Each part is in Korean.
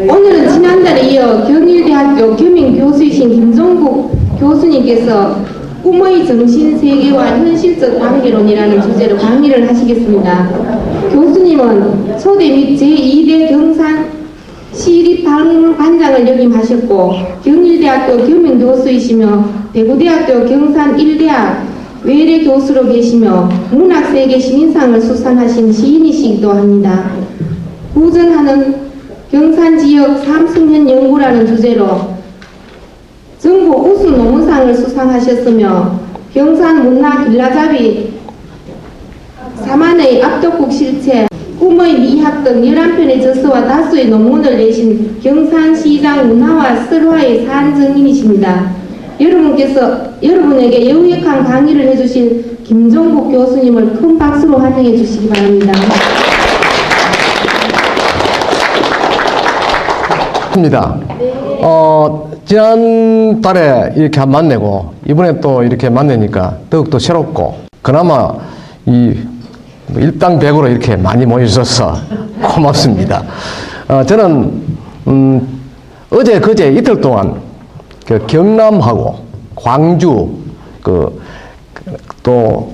오늘은 지난달에 이어 경일대학교 겸임교수이신 김종국 교수님께서 꿈의 정신세계와 현실적 관계론이라는 주제로 강의를 하시겠습니다. 교수님은 초대 및 제2대 경산 시립박물관장을 역임하셨고 경일대학교 겸임교수이시며 대구대학교 경산 1대학 외래 교수로 계시며 문학세계 시민상을 수상하신 시인이시기도 합니다. 부전하는 경산지역 삼승현 연구라는 주제로 전국 우수 논문상을 수상하셨으며 경산 문화 길라잡이 4만의 압도국 실체, 꿈의 미학 등 11편의 저서와 다수의 논문을 내신 경산시장 문화와 설화의 산증인이십니다. 여러분에게 여우역한 강의를 해주실 김종국 교수님을 큰 박수로 환영해 주시기 바랍니다. 지난달에 이렇게 만나고 이번에 또 이렇게 만나니까 더욱더 새롭고 그나마 이 일당백으로 이렇게 많이 모여주셔서 고맙습니다. 저는 어제 그제 이틀 동안 그 경남하고 광주 또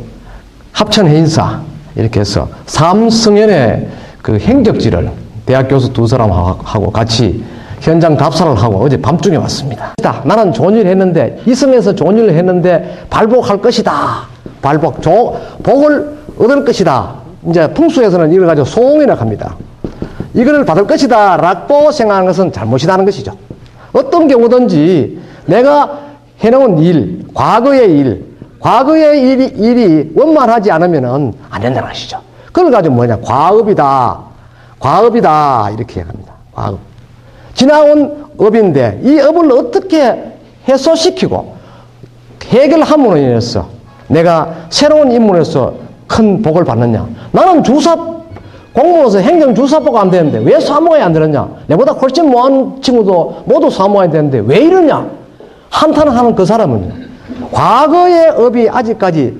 합천 해인사 이렇게 해서 삼승연의 그 행적지를 대학 교수 두 사람하고 같이 현장 답사를 하고 어제 밤중에 왔습니다. 나는 좋은 일을 했는데 이성에서 좋은 일을 했는데 발복할 것이다. 복을 얻을 것이다. 이제 풍수에서는 이걸 가지고 소홍이라 합니다. 이거를 받을 것이다 라고 생각하는 것은 잘못이라는 것이죠. 어떤 경우든지 내가 해놓은 일, 과거의 일이 원만하지 않으면 안 된다는 것이죠. 그걸 가지고 뭐냐, 과업이다 이렇게 합니다. 과업. 지나온 업인데 이 업을 어떻게 해소시키고 해결함으로 인해서 내가 새로운 인물에서 큰 복을 받느냐. 나는 공무원에서 행정주사보가 안 되는데 왜 사모해야 안 되느냐. 내보다 훨씬 못한 친구도 모두 사모해야 되는데 왜 이러냐. 한탄하는 그 사람은 과거의 업이 아직까지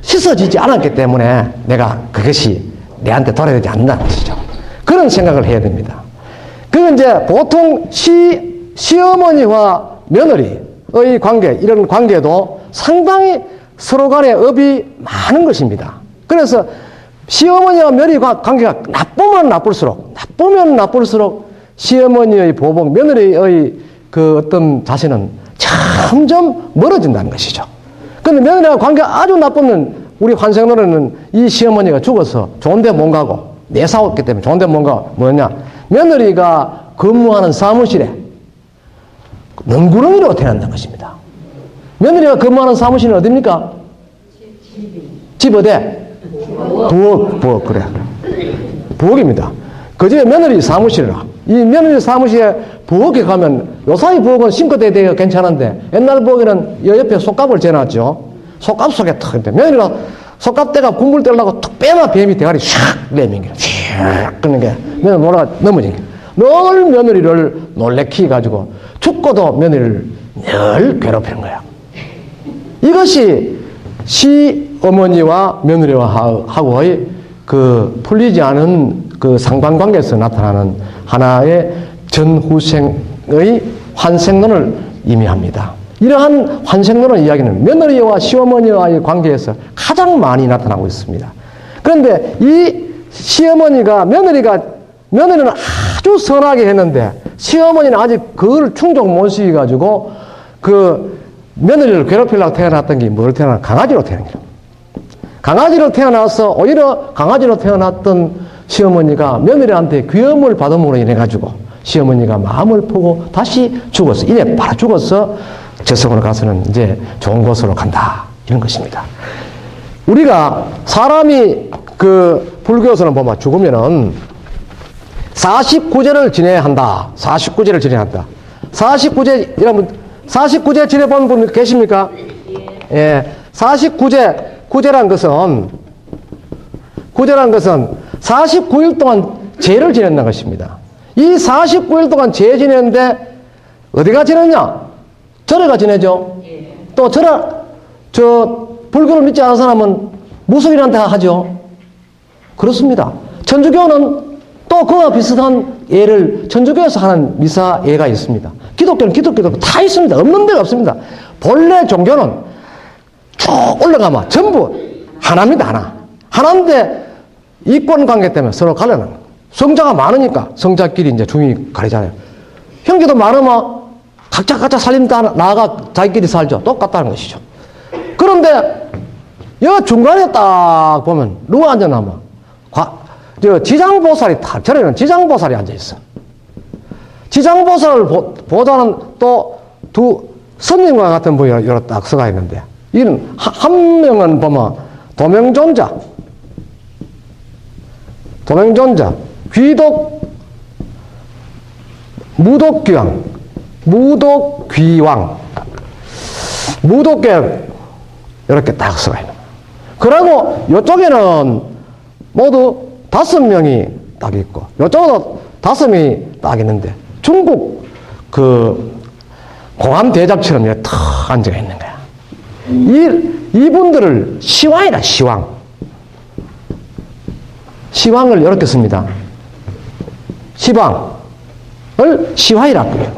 씻어지지 않았기 때문에 내가 그것이 내한테 돌아오지 않는다는 것이죠. 그런 생각을 해야 됩니다. 그건 이제 보통 시어머니와 며느리의 관계, 이런 관계도 상당히 서로 간의 업이 많은 것입니다. 그래서 시어머니와 며느리와 관계가 나쁘면 나쁠수록 시어머니의 보복, 며느리의 그 어떤 자세는 점점 멀어진다는 것이죠. 그런데 며느리와 관계가 아주 나쁘면 우리 환생노래는 이 시어머니가 죽어서 좋은 데 못 가고 내사왔기 때문에 좋은 데 못 가고 뭐냐, 며느리가 근무하는 사무실에 능구렁이로 태어난다는 것입니다. 며느리가 근무하는 사무실은 어디입니까? 집 어디? 부엌, 그래. 부엌입니다. 그 집에 며느리 사무실이라. 이 며느리 사무실에 부엌에 가면 요사이 부엌은 싱크대에 되어 괜찮은데 옛날 부엌에는 옆에 속갑을 재놨죠. 속갑 속에 탁, 며느리가 속갑대가 군불 떼려고 툭 빼나 뱀이 대가리 샥 내민 게, 샥 끄는 게, 며느리 몰아가 넘어진 게. 늘 며느리를 놀래키 가지고 죽고도 며느리를 늘 괴롭히는 거야. 이것이 시어머니와 며느리와하고의 그 풀리지 않은 그 상관관계에서 나타나는 하나의 전후생의 환생론을 의미합니다. 이러한 환생론의 이야기는 며느리와 시어머니와의 관계에서 가장 많이 나타나고 있습니다. 그런데 이 시어머니가 며느리는 아주 선하게 했는데 시어머니는 아직 그걸 충족 못 시켜가지고 그 며느리를 괴롭히려고 태어났던 게 뭘 태어나? 강아지로 태어난 거예요. 강아지로 태어나서 오히려 강아지로 태어났던 시어머니가 며느리한테 귀염을 받음으로 인해가지고 시어머니가 마음을 보고 다시 죽었어. 이래 바로 죽어서 저승으로 가서는 이제 좋은 곳으로 간다. 이런 것입니다. 우리가 사람이 그 불교에서는 보면 죽으면은 49제를 지내야 한다. 49제를 지내야 한다. 49제 지내본 분 계십니까? 예. 49제란 것은 49일 동안 제를 지낸다는 것입니다. 이 49일 동안 제 지내는데 어디가 지냈냐? 절에가 지내죠. 또 불교를 믿지 않은 사람은 무속인한테 하죠. 그렇습니다. 천주교는 또 그와 비슷한 예를 천주교에서 하는 미사 예가 있습니다. 기독교는 기독교도 다 있습니다. 없는 데가 없습니다. 본래 종교는 쭉 올라가면 전부 하나입니다. 하나. 하나인데 이권 관계 때문에 서로 갈려나는 거예요. 성자가 많으니까 성자끼리 이제 중이 가리잖아요. 형제도 많으면 각자 살림다 나아가 자기끼리 살죠. 똑같다는 것이죠. 그런데 여 중간에 딱 보면 누가 앉아나면 지장보살이 절에는 지장보살이 앉아 있어. 지장보살을 보다는 또 두 스님과 같은 분이 여러 딱 서가 있는데 이는 한 명은 보면 도명존자, 귀독, 무독귀왕, 무독계 이렇게 딱 서가 있는 거예요. 그리고 이쪽에는 모두 5명이 딱 있고 이쪽도 5명이 딱 있는데 중국 공암 대작처럼 이렇게 탁 앉아 있는 거야. 이분들을 시왕이라 시왕. 시왕을 이렇게 씁니다. 시방을 시화이라고 해요.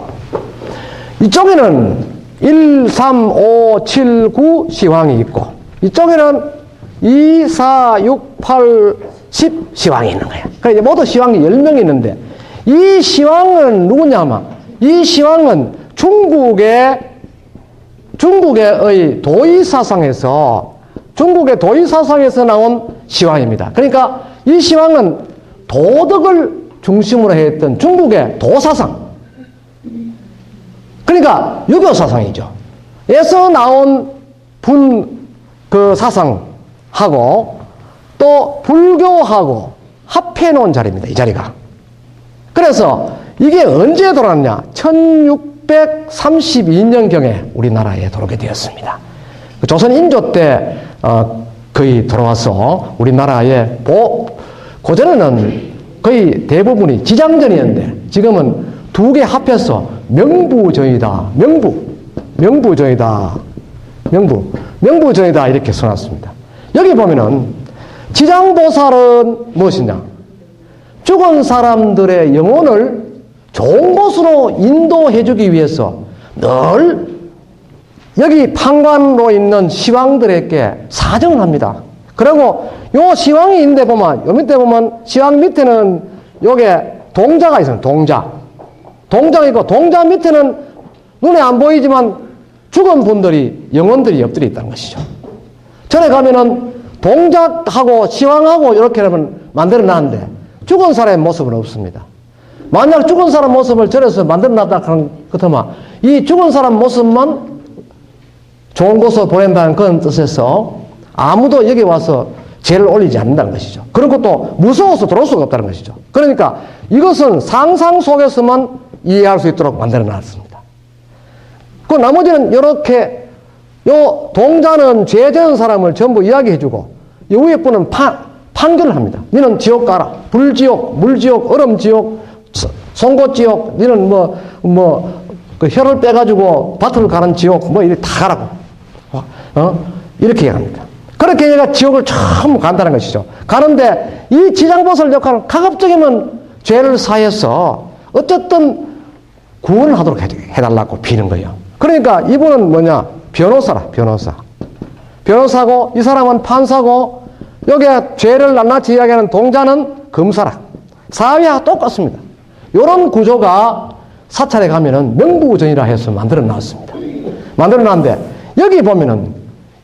이쪽에는 1, 3, 5, 7, 9 시황이 있고 이쪽에는 2, 4, 6, 8, 10 시황이 있는 거예요. 그러니까 모두 시황이 10명이 있는데 이 시황은 누구냐 하면 이 시황은 중국의 도의사상에서 나온 시황입니다. 그러니까 이 시황은 도덕을 중심으로 했던 중국의 도사상. 그러니까 유교 사상이죠. 에서 나온 그 사상하고 또 불교하고 합해 놓은 자리입니다. 이 자리가. 그래서 이게 언제 돌아왔냐? 1632년경에 우리나라에 들어오게 되었습니다. 조선 인조 때 거의 들어와서 우리나라에 고전에는 거의 대부분이 지장전이었는데 지금은 두 개 합해서 명부전이다. 명부전이다 이렇게 써놨습니다. 여기 보면은 지장보살은 무엇이냐? 죽은 사람들의 영혼을 좋은 곳으로 인도해주기 위해서 늘 여기 판관으로 있는 시왕들에게 사정을 합니다. 그리고 요 시왕이 있는데 보면, 요 밑에 보면 시왕 밑에는 요게 동자가 있어요. 동자가 있고, 동자 밑에는 눈에 안 보이지만 죽은 분들이, 영혼들이 엎드려 있다는 것이죠. 절에 가면은 동자하고 시왕하고 이렇게 하면 만들어 놨는데 죽은 사람의 모습은 없습니다. 만약 죽은 사람 모습을 절에서 만들어 놨다 하는 것처럼 이 죽은 사람 모습만 좋은 곳으로 보낸다는 그런 뜻에서 아무도 여기 와서 죄를 올리지 않는다는 것이죠. 그런 것도 무서워서 들어올 수가 없다는 것이죠. 그러니까 이것은 상상 속에서만 이해할 수 있도록 만들어 놨습니다. 그 나머지는 이렇게 요 동자는 죄 지은 사람을 전부 이야기해주고 이 위에 분은 판결을 합니다. 너는 지옥 가라. 불지옥, 물지옥, 얼음지옥, 송곳지옥, 너는 그 혀를 빼가지고 밭을 가는 지옥, 이렇게 다 가라고. 이렇게 얘기합니다. 그렇게 얘가 지옥을 처음 간다는 것이죠. 가는데 이 지장보살 역할은 가급적이면 죄를 사해서 어쨌든 구원을 하도록 해달라고 비는 거예요. 그러니까 이분은 뭐냐? 변호사고 이 사람은 판사고 여기에 죄를 낱낱이 이야기하는 동자는 검사라. 사회와 똑같습니다. 이런 구조가 사찰에 가면은 명부전이라 해서 만들어 놨습니다. 만들어 놨는데 여기 보면은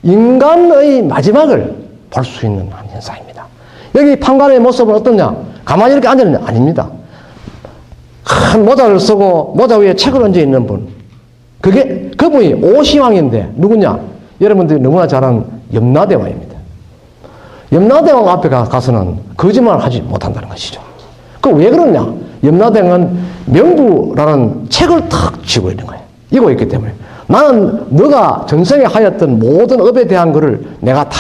인간의 마지막을 볼 수 있는 한 현상입니다. 여기 판관의 모습은 어떠냐? 가만히 이렇게 앉아있느냐? 아닙니다. 큰 모자를 쓰고 모자 위에 책을 얹어 있는 분. 그분이 오시왕인데 누구냐? 여러분들이 너무나 잘 아는 염라대왕입니다. 염라대왕 앞에 가서는 거짓말을 하지 못한다는 것이죠. 그 왜 그러냐? 염라대왕은 명부라는 책을 탁 쥐고 있는 거예요. 이고 있기 때문에. 나는 너가 전생에 하였던 모든 업에 대한 거를 내가 다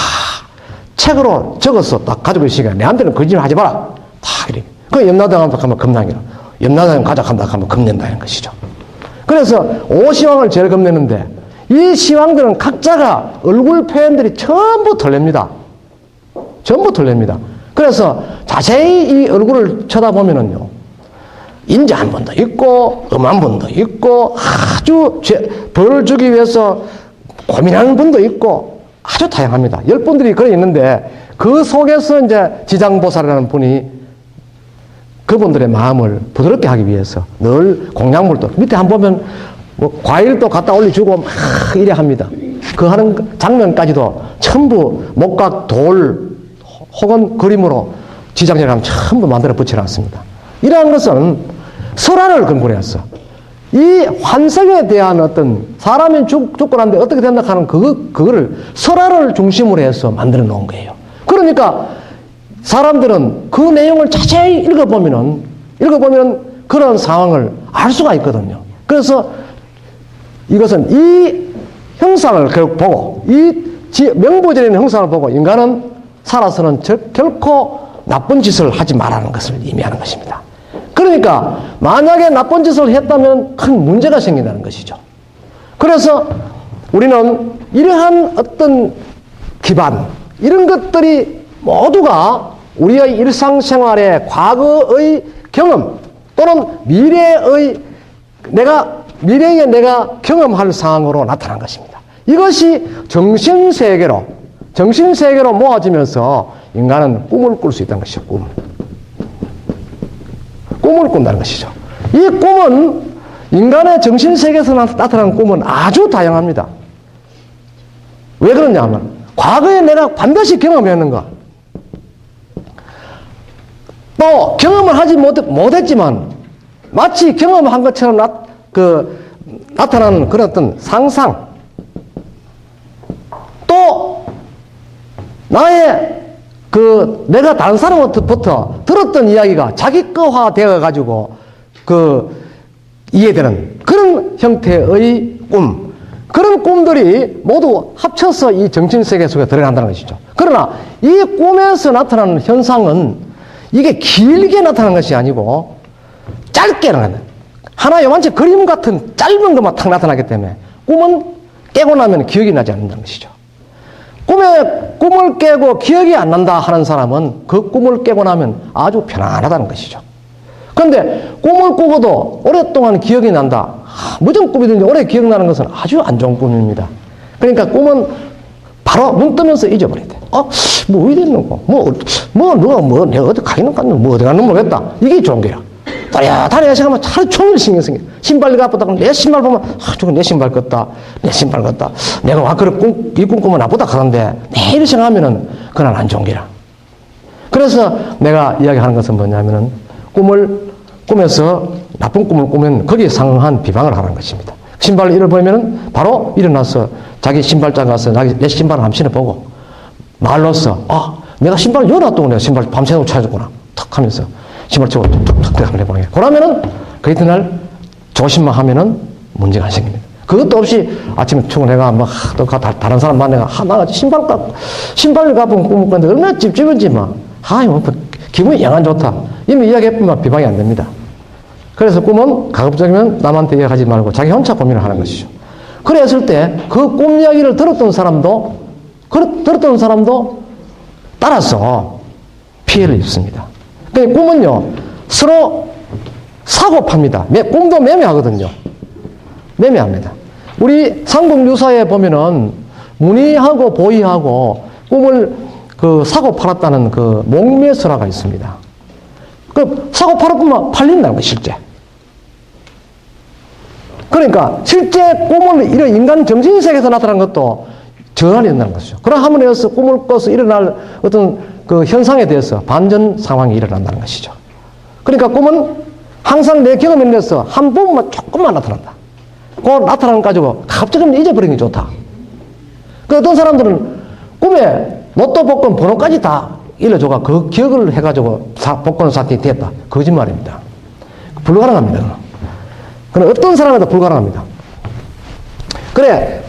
책으로 적어서 딱 가지고 있으니까 내한테는 거짓말 하지 마라. 다 이렇게. 그 염라대왕 앞에 가면 겁나기라. 염라대왕 가져간다 하면 겁낸다는 것이죠. 그래서 오시왕을 제일 겁내는데 이 시왕들은 각자가 얼굴 표현들이 전부 틀립니다. 전부 틀립니다. 그래서 자세히 이 얼굴을 쳐다보면은요, 인자 한 번도 있고, 한 번도 있고, 아주 벌을 주기 위해서 고민하는 분도 있고, 아주 다양합니다. 10분들이 그래 있는데, 그 속에서 이제 지장보살이라는 분이 그분들의 마음을 부드럽게 하기 위해서 늘 공양물도, 밑에 한번 보면 뭐 과일도 갖다 올려주고 막 이래 합니다. 그 하는 장면까지도 전부 목각, 돌, 혹은 그림으로 지장이라면 전부 만들어 붙여놨습니다. 이러한 것은 설화를 근거로 해서 이 환생에 대한 어떤 사람이 죽고 난데 어떻게 된다 하는 그거를 설화를 중심으로 해서 만들어 놓은 거예요. 그러니까 사람들은 그 내용을 자세히 읽어보면은 그런 상황을 알 수가 있거든요. 그래서 이것은 이 형상을 보고, 이 명부절인 형상을 보고 인간은 살아서는 결코 나쁜 짓을 하지 말라는 것을 의미하는 것입니다. 그러니까 만약에 나쁜 짓을 했다면 큰 문제가 생긴다는 것이죠. 그래서 우리는 이러한 어떤 기반, 이런 것들이 모두가 우리의 일상생활의 과거의 경험 또는 미래에 내가 경험할 상황으로 나타난 것입니다. 이것이 정신세계로 모아지면서 인간은 꿈을 꿀 수 있다는 것이죠. 꿈을 꾼다는 것이죠. 이 꿈은 인간의 정신세계에서 나타나는 꿈은 아주 다양합니다. 왜 그러냐 하면 과거에 내가 반드시 경험했는가, 또 경험을 하지 못했지만 마치 경험한 것처럼 나타나는 그런 어떤 상상, 또 나의 내가 다른 사람부터 들었던 이야기가 자기 거화 되어 가지고 이해되는 그런 형태의 꿈, 그런 꿈들이 모두 합쳐서 이 정신세계 속에 들어간다는 것이죠. 그러나 이 꿈에서 나타나는 현상은 이게 길게 나타나는 것이 아니고 짧게 나타나는, 하나 요만치 그림 같은 짧은 것만 탁 나타나기 때문에 꿈은 깨고 나면 기억이 나지 않는다는 것이죠. 꿈을 깨고 기억이 안 난다 하는 사람은 그 꿈을 깨고 나면 아주 편안하다는 것이죠. 그런데 꿈을 꾸고도 오랫동안 기억이 난다, 무슨 꿈이든지 오래 기억나는 것은 아주 안 좋은 꿈입니다. 그러니까 꿈은 바로 눈 뜨면서 잊어버려야 돼. 뭐 어디 있는고? 누가 내가 어디 가기는 갔는, 어디 갔는 모르겠다. 이게 좋은 거야. 다리야 생각하면 하루 종일 신경 쓰게. 신발이 아프다고 내 신발 보면, 저거 내 신발 껐다. 내가 와, 이 꿈 꾸면 나쁘다 하던데, 매일 생각하면은, 그건 안 좋은 거야. 그래서 내가 이야기하는 것은 뭐냐면은, 꿈에서 나쁜 꿈을 꾸면 거기에 상응한 비방을 하는 것입니다. 신발을 잃어버리면은 바로 일어나서 자기 신발장 가서 내 신발을 한번 신어보고, 말로써, 내가 신발을 열어놨더니 내가 신발 밤새도록 찾아줬구나. 탁 하면서. 신발 치고 툭툭툭 한번 해보게. 그러면은 그 이튿날 조심만 하면은 문제가 안 생깁니다. 그것도 없이 아침에 출근해가 또 다른 사람 만나가 나 신발 가본 꿈을 꿨는데 얼마나 찝찝한지 기분이 영 안 좋다. 이미 이야기해보면 비방이 안 됩니다. 그래서 꿈은 가급적이면 남한테 이야기하지 말고 자기 혼자 고민을 하는 것이죠. 그랬을 때 그 꿈 이야기를 들었던 사람도 따라서 피해를 입습니다. 그러니까 꿈은요, 서로 사고 팝니다. 꿈도 매매하거든요. 매매합니다. 우리 삼국유사에 보면은 문희하고 보희하고 꿈을 사고 팔았다는 목매설화가 있습니다. 사고 팔았구만 팔린다는 거예요, 실제. 그러니까 실제 꿈을 이런 인간 정신세계에서 나타난 것도 저항이 된다는 것이죠. 그런 함으로써 꿈을 꿔서 일어날 어떤 현상에 대해서 반전 상황이 일어난다는 것이죠. 그러니까 꿈은 항상 내 경험에 대해서 한 부분만 조금만 나타난다. 그 나타나는 거 가지고 갑자기 잊어버리는 게 좋다. 어떤 사람들은 꿈에 로또 복권 번호까지 다 일러줘가 그 기억을 해가지고 복권 사건이 됐다. 거짓말입니다. 불가능합니다. 그럼 어떤 사람에도 불가능합니다. 그래,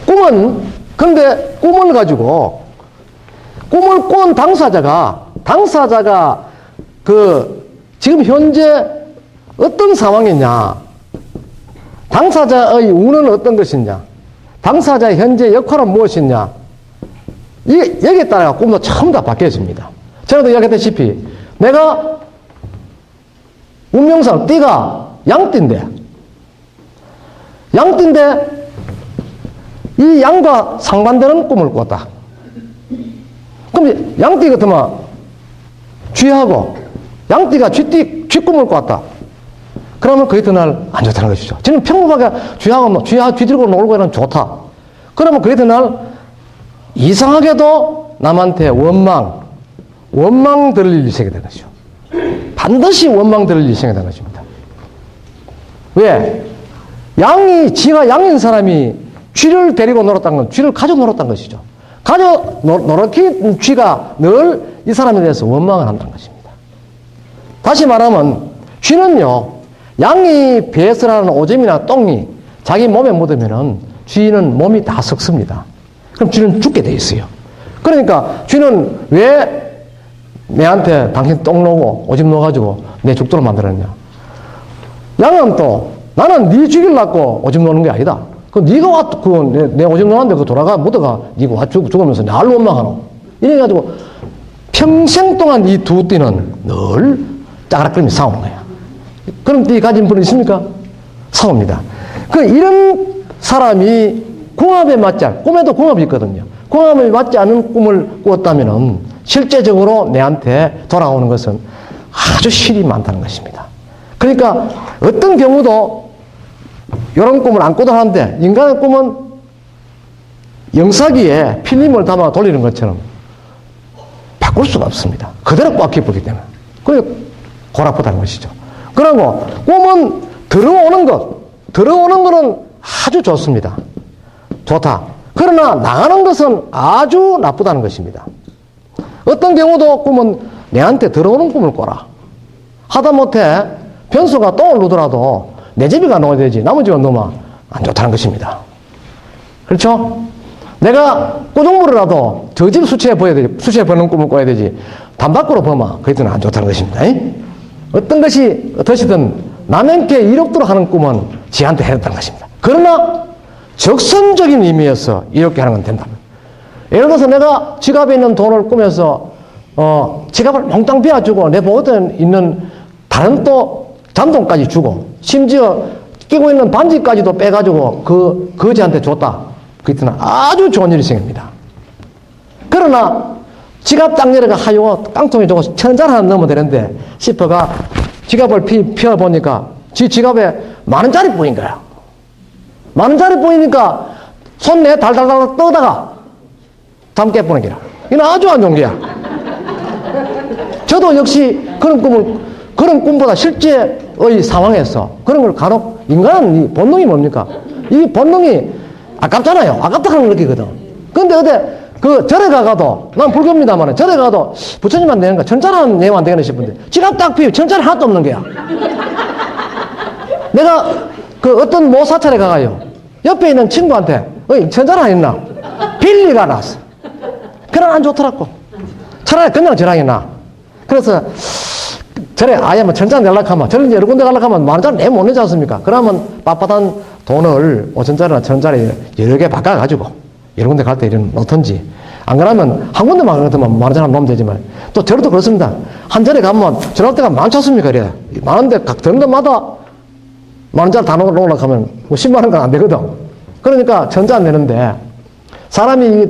근데 꿈을 가지고 꿈을 꾼 당사자가 지금 현재 어떤 상황이냐, 당사자의 운은 어떤 것이냐, 당사자의 현재 역할은 무엇이냐, 여기에 따라 꿈도 전부 다 바뀌어집니다. 제가도 이야기했다시피 내가 운명상 띠가 양띠인데 이 양과 상반되는 꿈을 꿨다. 그럼 양띠 같으면 쥐하고 양띠가 쥐꿈을 꿨다. 그러면 그 이튿날 안 좋다는 것이죠. 지금 평범하게 쥐 들고 놀고 이러면 좋다. 그러면 그 이튿날 이상하게도 남한테 원망 들을 일이 생기게 되는 것이죠. 반드시 원망 들을 일이 생기게 되는 것입니다. 왜? 지가 양인 사람이 쥐를 데리고 놀았다는 건 쥐를 가져 놀았다는 것이죠. 가져 놀았기 쥐가 늘 이 사람에 대해서 원망을 한다는 것입니다. 다시 말하면 쥐는요, 양이 배설하는 오줌이나 똥이 자기 몸에 묻으면은 쥐는 몸이 다 썩습니다. 그럼 쥐는 죽게 돼 있어요. 그러니까 쥐는 왜 내한테 당신 똥 놓고 오줌 놓아가지고 내 죽도록 만들었냐? 양은 또 나는 네 죽이려고 오줌 놓는 게 아니다. 네가 내 오줌 놓았는데 그 돌아가 묻어가 네가 죽으면서 날 원망하노. 이래가지고 평생 동안 이 두 띠는 늘 짜가락거리며 싸우는 거야. 그럼 띠 가진 분이 있습니까? 싸웁니다. 이런 사람이 궁합에 맞지 않은, 꿈에도 궁합이 있거든요. 궁합에 맞지 않은 꿈을 꾸었다면은 실제적으로 내한테 돌아오는 것은 아주 실이 많다는 것입니다. 그러니까 어떤 경우도 이런 꿈을 안 꿔도 하는데 인간의 꿈은 영사기에 필름을 담아 돌리는 것처럼 바꿀 수가 없습니다. 그대로 꽉 깊었기 때문에. 그게 골아프다는 것이죠. 그리고 꿈은 들어오는 거는 아주 좋습니다. 좋다. 그러나 나가는 것은 아주 나쁘다는 것입니다. 어떤 경우도 꿈은 내한테 들어오는 꿈을 꿔라. 하다못해 변수가 똥을 누더라도 내 집이가 넣어야 되지 나머지가 넣으면 안 좋다는 것입니다. 그렇죠? 내가 꾸중물이라도 저 집 수치에 버는 꿈을 꿔야 되지 담 밖으로 보면 그때는 안 좋다는 것입니다. 어떤 것이 어떠시든 남에게 이롭도록 하는 꿈은 지한테 해롭다는 것입니다. 그러나 적선적인 의미에서 이롭게 하는 건 된다. 예를 들어서 내가 지갑에 있는 돈을 꾸면서 지갑을 몽땅 비워주고 내 보호대에 있는 다른 또 잔돈까지 주고 심지어 끼고 있는 반지까지도 빼가지고 그 거지한테 줬다. 그때는 아주 좋은 일이 생깁니다. 그러나 지갑 딱 열어가 하요 깡통에 저거 1,000원짜리 하나 넣으면 되는데 싶어가 지갑을 펴보니까 지갑에 10,000원짜리 보인 거야. 10,000원짜리 보이니까 손내 달달달 떠다가 잠 깨보는 게라. 이건 아주 안 좋은 게야. 저도 역시 그런 꿈보다 실제의 상황에서 그런 걸 간혹 인간은 이 본능이 뭡니까? 이 본능이 아깝잖아요. 아깝다는 걸 느끼거든. 근데 절에 가가도, 난 불교입니다만, 절에 가도 부처님만 내는가, 1,000짜리 내면 안 되겠네 싶은데, 지갑 딱 비우, 1,000짜리 하나도 없는 거야. 내가 어떤 모 사찰에 가가요. 옆에 있는 친구한테, 1,000짜리 하나 있나? 빌리가 났어. 그럼 안 좋더라고. 차라리 그냥 절하게 나. 그래서, 절에 아예 1,000짜리 내려고 하면, 절에 여러 군데 가려고 하면 10,000짜리 내면 못 내지 않습니까? 그러면 빳빳한 돈을 5,000짜리나 1,000짜리 여러 개 바꿔가지고 여러 군데 갈 때 이런 놓던지 안 그러면 한 군데만 가면 10,000짜리 놓으면 되지만 또 저도 그렇습니다. 한 절에 가면 전할 때가 많지 않습니까? 그래. 많은데 각 드는 데마다 10,000짜리 다 놓으려고 하면 10만 원은 안 되거든. 그러니까 1,000짜리 내는데 사람이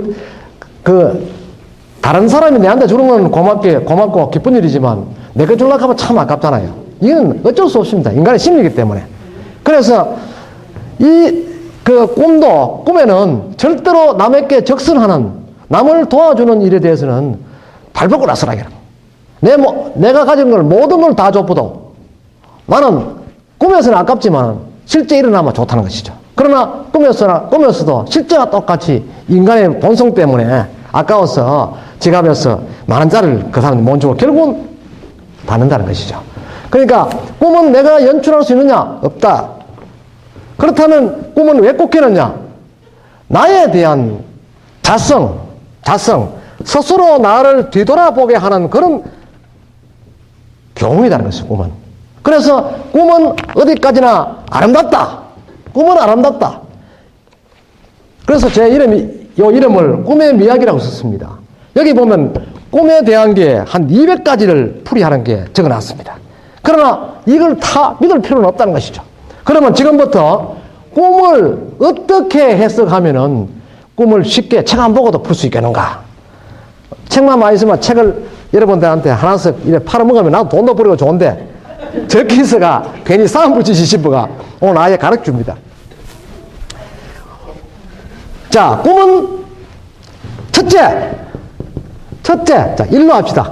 다른 사람이 내한테 주는 건 고맙고 기쁜 일이지만 내가 주려고 하면 참 아깝잖아요. 이건 어쩔 수 없습니다. 인간의 심리이기 때문에. 그래서 꿈에는 절대로 남에게 적선하는, 남을 도와주는 일에 대해서는 발벗고 나서라. 내가 가진 걸 모든 걸 다 줘도 나는 꿈에서는 아깝지만 실제 일어나면 좋다는 것이죠. 그러나 꿈에서도 실제와 똑같이 인간의 본성 때문에 아까워서 지갑에서 10,000원짜리를 그 사람이 못 주고 결국은 받는다는 것이죠. 그러니까 꿈은 내가 연출할 수 있느냐? 없다. 그렇다면 꿈은 왜 꼭 깨느냐? 나에 대한 자성, 스스로 나를 뒤돌아보게 하는 그런 교훈이라는 것이죠, 꿈은. 그래서 꿈은 어디까지나 아름답다. 꿈은 아름답다. 그래서 제 이름을 꿈의 미학이라고 썼습니다. 여기 보면 꿈에 대한 게 한 200가지를 풀이하는 게 적어놨습니다. 그 그러나 이걸 다 믿을 필요는 없다는 것이죠. 그러면 지금부터 꿈을 어떻게 해석하면은 꿈을 쉽게 책 안 보고도 풀 수 있겠는가? 책만 많이 있으면 책을 여러분들한테 하나씩 이렇게 팔아먹으면 나도 돈도 버리고 좋은데 저기서가 괜히 싸움 붙이시 싶어가 오늘 아예 가르쳐 줍니다. 자, 꿈은 첫째. 자, 1로 합시다.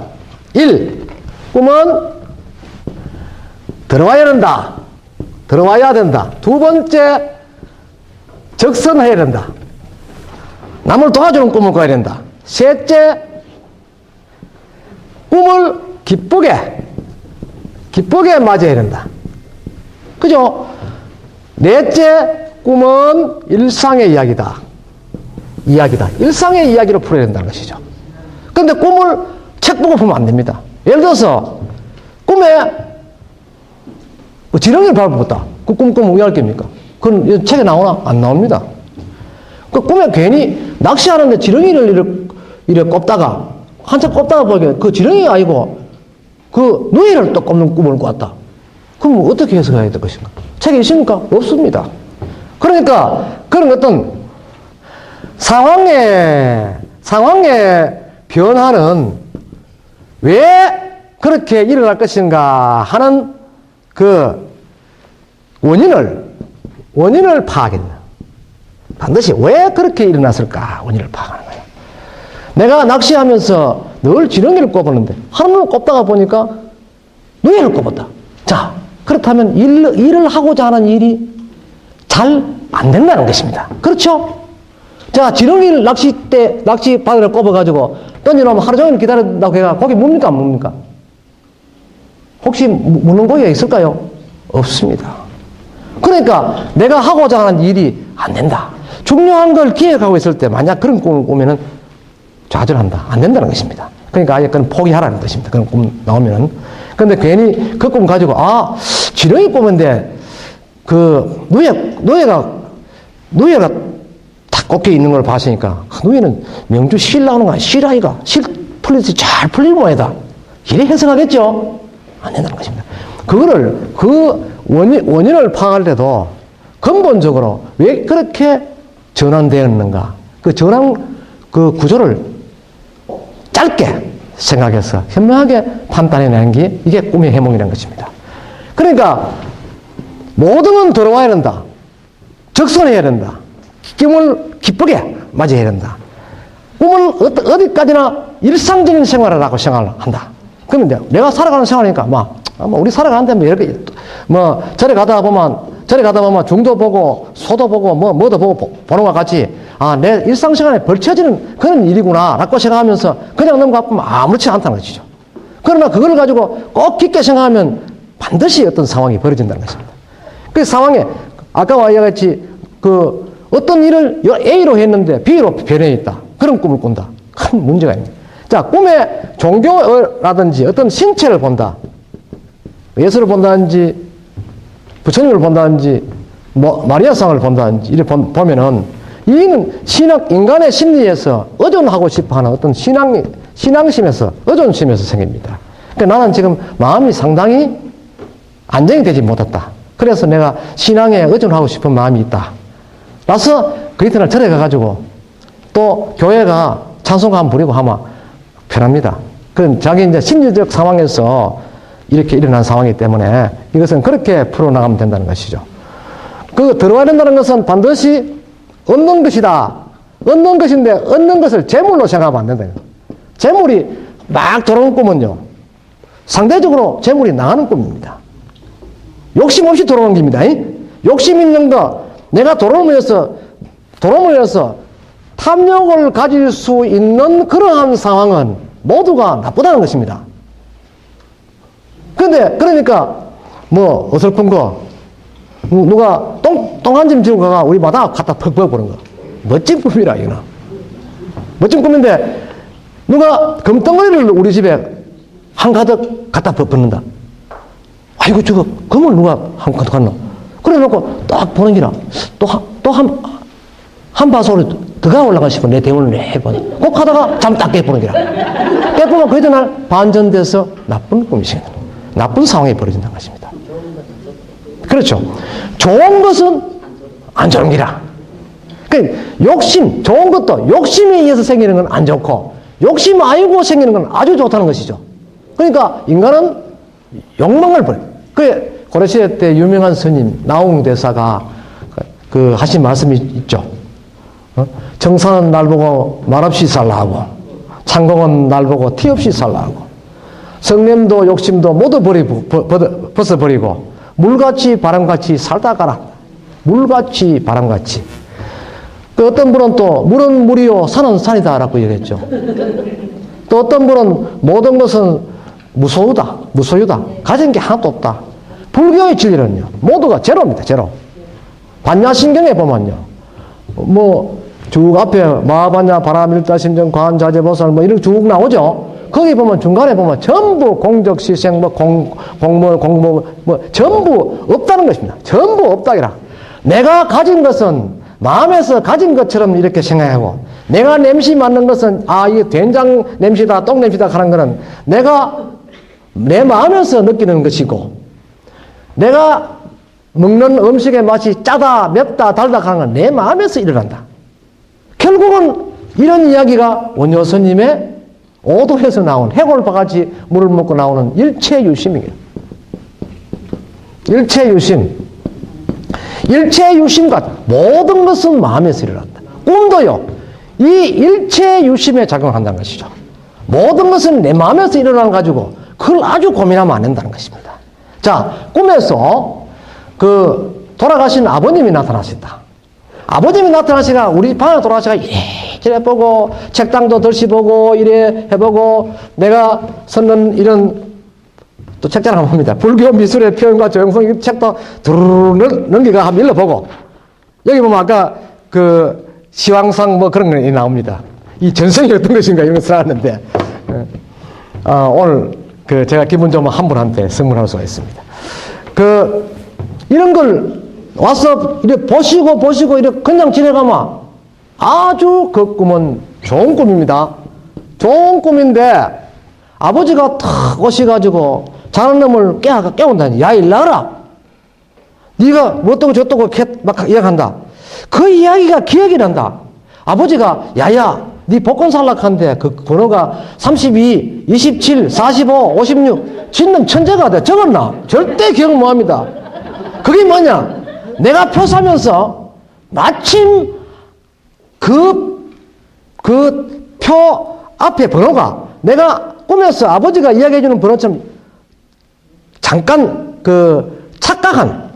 1. 꿈은 들어와야 된다. 두 번째, 적선해야 된다. 남을 도와주는 꿈을 꿔야 된다. 셋째, 꿈을 기쁘게 맞이해야 된다. 그죠? 넷째, 꿈은 일상의 이야기다. 일상의 이야기로 풀어야 된다는 것이죠. 그런데 꿈을 책 보고 보면 안 됩니다. 예를 들어서 꿈에 지렁이를 밟았다. 그 꿈 꾸면 왜 할 겁니까? 그건 책에 나오나? 안 나옵니다. 그 꿈에 괜히 낚시하는데 지렁이를 이래 꼽다가 한참 꼽다가 보니까 그 지렁이가 아니고 그 누이를 또 꼽는 꿈을 꿨다. 그럼 어떻게 해석해야 될 것인가? 책에 있습니까? 없습니다. 그러니까 그런 어떤 상황의 변화는 왜 그렇게 일어날 것인가 하는 그 원인을 파악했나. 반드시 왜 그렇게 일어났을까? 원인을 파악하는 거예요. 내가 낚시하면서 늘 지렁이를 꼽았는데 하루는 꼽다가 보니까 누에를 꼽았다. 자, 그렇다면 일을 하고자 하는 일이 잘 안 된다는 것입니다. 그렇죠? 자, 지렁이를 낚시 바늘을 꼽아가지고 던져놓으면 하루 종일 기다린다고 해가 고기 뭡니까? 안 뭡니까? 혹시 묻는 고기가 있을까요? 없습니다. 그러니까 내가 하고자 하는 일이 안 된다. 중요한 걸 기획하고 있을 때 만약 그런 꿈을 꾸면은 좌절한다. 안 된다는 것입니다. 그러니까 아예 그건 포기하라는 것입니다. 그런 꿈 나오면은. 근데 괜히 그 꿈 가지고, 지렁이 꿈인데, 그, 누에가 탁 꺾여 있는 걸 봤으니까, 누에는 명주 실 나오는 거야. 실아이가. 실 풀리듯이 잘 풀릴 모양이다. 이래 해석하겠죠? 안 된다는 것입니다. 그 원인을 파악할 때도 근본적으로 왜 그렇게 전환되었는가. 그 전환, 그 구조를 짧게 생각해서 현명하게 판단해내는 게 이게 꿈의 해몽이라는 것입니다. 그러니까 모든 건 들어와야 된다. 적선해야 된다. 꿈을 기쁘게 맞이해야 된다. 꿈을 어디까지나 일상적인 생활을 하고 생활을 한다. 그러면 내가 살아가는 생활이니까 우리 살아가는데 이렇게 절에 가다 보면 중도 보고 소도 보고 뭐도 보고 보는 것 같이 내 일상생활에 벌쳐지는 그런 일이구나 라고 생각하면서 그냥 넘어가면 아무렇지 않다는 것이죠. 그러나 그걸 가지고 꼭 깊게 생각하면 반드시 어떤 상황이 벌어진다는 것입니다. 그 상황에 아까와 이같이 그 어떤 일을 A로 했는데 B로 변해있다. 그런 꿈을 꾼다. 큰 문제가 있습니다. 자, 꿈에 종교라든지 어떤 신체를 본다. 예수를 본다든지 부처님을 본다든지 마리아상을 본다든지 이렇게 보면은 이는 인간의 심리에서 의존하고 싶어하는 어떤 신앙심에서 의존심에서 생깁니다. 그러니까 나는 지금 마음이 상당히 안정이 되지 못했다. 그래서 내가 신앙에 의존하고 싶은 마음이 있다. 그래서 그 이튿날 절에 가가지고 또 교회가 찬송가 한번 부리고 하면 편합니다. 그럼 자기 이제 심리적 상황에서 이렇게 일어난 상황이기 때문에 이것은 그렇게 풀어나가면 된다는 것이죠. 그 들어와야 된다는 것은 반드시 얻는 것이다. 얻는 것인데 얻는 것을 재물로 생각하면 안 된다. 재물이 막 들어오는 꿈은요. 상대적으로 재물이 나가는 꿈입니다. 욕심 없이 들어오는 겁니다. 욕심 있는 거 내가 도움을 위해서 탐욕을 가질 수 있는 그러한 상황은 모두가 나쁘다는 것입니다. 그러니까 어설픈 거 누가 똥 한 점 지고 가가 우리 마당 갖다 퍽 버려보는 거 멋진 꿈이라 이거는 멋진 꿈인데 누가 금덩어리를 우리 집에 한가득 갖다 붓는다. 아이고 저거 금을 누가 한가득 갔노? 그래 놓고 딱 보는 기라 또 한 바소리 더가 올라가 싶어 내 대문을 해보니 꼭 하다가 잠 딱 깨보는 기라 깨보면 그 이튿날 반전돼서 나쁜 꿈이 생긴다. 나쁜 상황이 벌어진다는 것입니다. 그렇죠. 좋은 것은 안 좋은 기라. 그러니까 욕심, 좋은 것도 욕심에 의해서 생기는 건 안 좋고 욕심 아니고 생기는 건 아주 좋다는 것이죠. 그러니까 인간은 욕망을 버려. 그 고려시대 때 유명한 스님 나홍대사가 그 하신 말씀이 있죠. 정사는 날 보고 말없이 살라 하고 창공은 날 보고 티 없이 살라 하고 성냄도 욕심도 모두 벗어버리고 물같이 바람같이 살다 가라. 물같이 바람같이. 그 어떤 분은 또 물은 물이요 산은 산이다 라고 얘기했죠. 또 어떤 분은 모든 것은 무소유다. 가진 게 하나도 없다. 불교의 진리는요 모두가 제로입니다. 제로. 반야신경에 보면요 뭐 쭉 앞에 마하반야 바라밀다심정 과한자재보살 뭐 이런 쭉 나오죠. 거기 보면 중간에 보면 전부 공적시생 뭐 공모 뭐 전부 없다는 것입니다. 전부 없다기라. 내가 가진 것은 마음에서 가진 것처럼 이렇게 생각하고 내가 냄새 맡는 것은 이게 된장 냄새다 똥 냄새다 하는 것은 내가 내 마음에서 느끼는 것이고 내가 먹는 음식의 맛이 짜다 맵다 달다 하는 건 내 마음에서 일어난다. 결국은 이런 이야기가 원효 스님의 오도에서 나온 해골바가지 물을 먹고 나오는 일체유심이에요. 일체유심. 일체유심과 모든 것은 마음에서 일어난다. 꿈도요. 이 일체유심에 작용한다는 것이죠. 모든 것은 내 마음에서 일어나가지고 그걸 아주 고민하면 안 된다는 것입니다. 자, 꿈에서 그 돌아가신 아버님이 나타나셨다. 아버님이 나타나시가 우리 방에 돌아가시가 이래 보고 책당도 덜시 보고 이래 해보고 내가 썼는 이런 또 책장 한번 봅니다. 불교 미술의 표현과 조형성 이 책도 두루루 넘기가 한번 읽어보고 여기 보면 아까 그 시황상 뭐 그런 게 나옵니다. 이 전성이 어떤 것인가 이런 거 써놨는데 오늘 그 제가 기분 좋으면 한 분한테 선물할 수가 있습니다. 그 이런 걸 와서 이렇게 보시고 이렇게 그냥 지내가면 아주 그 꿈은 좋은 꿈입니다. 좋은 꿈인데 아버지가 탁 오셔가지고 자는 놈을 깨운다니. 야, 일나가라. 네가 어떠고 저떠고 막 이야기한다. 그 이야기가 기억이 난다. 아버지가 야야 네 복권 살락한데 그 번호가 32, 27, 45, 56 진놈 천재가 돼. 적었나? 절대 기억 못합니다. 그게 뭐냐? 내가 표 사면서 마침 그 표 앞에 번호가 내가 꿈에서 아버지가 이야기해주는 번호처럼 잠깐 그 착각한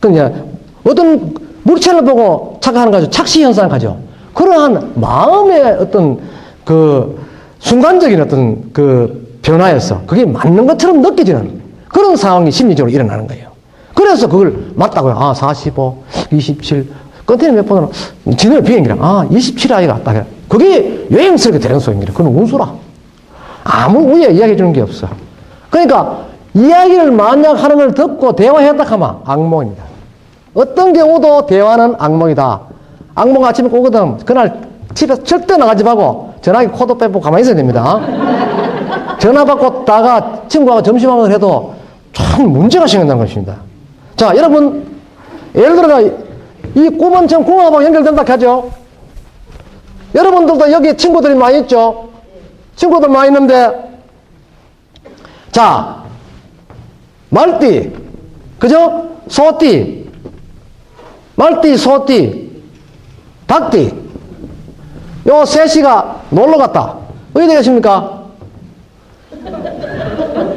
그냥 어떤 물체를 보고 착각하는 거죠. 착시 현상을 가죠. 그러한 마음의 어떤 그 순간적인 어떤 그 변화에서 그게 맞는 것처럼 느껴지는 그런 상황이 심리적으로 일어나는 거예요. 그래서 그걸 맞다고요. 45, 27 컨테이너 몇 번으로 진을 비행기랑 27 아이가 딱 그게 여행스럽게 되는 소리입니다. 그건 운수라. 아무 우에 이야기해 주는 게 없어. 그러니까 이야기를 만약 하는 걸 듣고 대화했다 하면 악몽입니다. 어떤 경우도 대화는 악몽이다. 악몽 아침에 오거든. 그날 집에서 절대 나가지 말고 전화기 코드 빼고 가만히 있어야 됩니다. 전화 받고 다가 친구하고 점심하고 해도 참 문제가 생긴다는 것입니다. 자, 여러분 예를 들어가 이 꿈은 전 궁합하고 연결된다 하죠. 여러분들도 여기 친구들이 많이 있죠. 친구들 많이 있는데 자 말띠 그죠? 소띠 말띠 소띠 닭띠 요 셋이가 놀러 갔다. 어디 되겠습니까?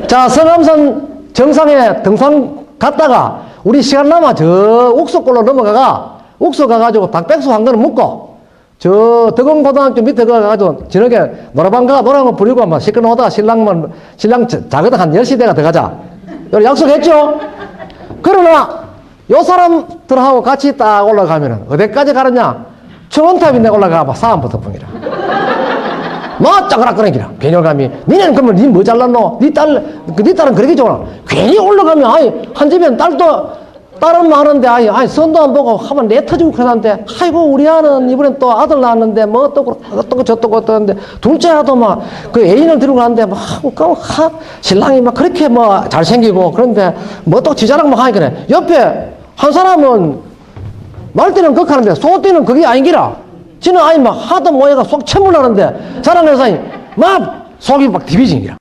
자 성암산 정상에 등산 갔다가 우리 시간 남아 저 옥석골로 넘어가가 옥석 가가지고 닭백숙 한 그릇 먹고 저 덕원고등학교 밑에 가가지고 저녁에 노래방 가가 노래 한번 부리고 막 시끄러워하다가 신랑 자거든 한 10시대가 들어가자. 약속했죠? 그러나 요 사람들하고 같이 딱 올라가면은 어디까지 가느냐? 초원탑이 내 올라가 봐 사암부터 풍이라. 뭐 짜그락거리기라. 괴녀감이 니네는 그러면 니 뭐 잘났노? 니 딸은 그렇게 좋아. 괜히 올라가면 한 집엔 딸도 딸은 많은데, 아니, 선도 안 보고 하면 내 터지고 그러는데, 아이고, 우리 아는 이번엔 또 아들 낳았는데, 뭐, 어떻고 저떻고 어떠는데, 둘째 아도 막, 그 애인을 데리고 가는데, 막, 신랑이 막 그렇게 뭐, 잘생기고, 그런데, 뭐 또 지자랑 막 하니까, 옆에 한 사람은, 말띠는 그렇게 하는데, 소띠는 그게 아닌기라. 지는 아니 막, 하도 모여가 속 천문하는데, 자랑해서 막, 속이 막 디비진기라.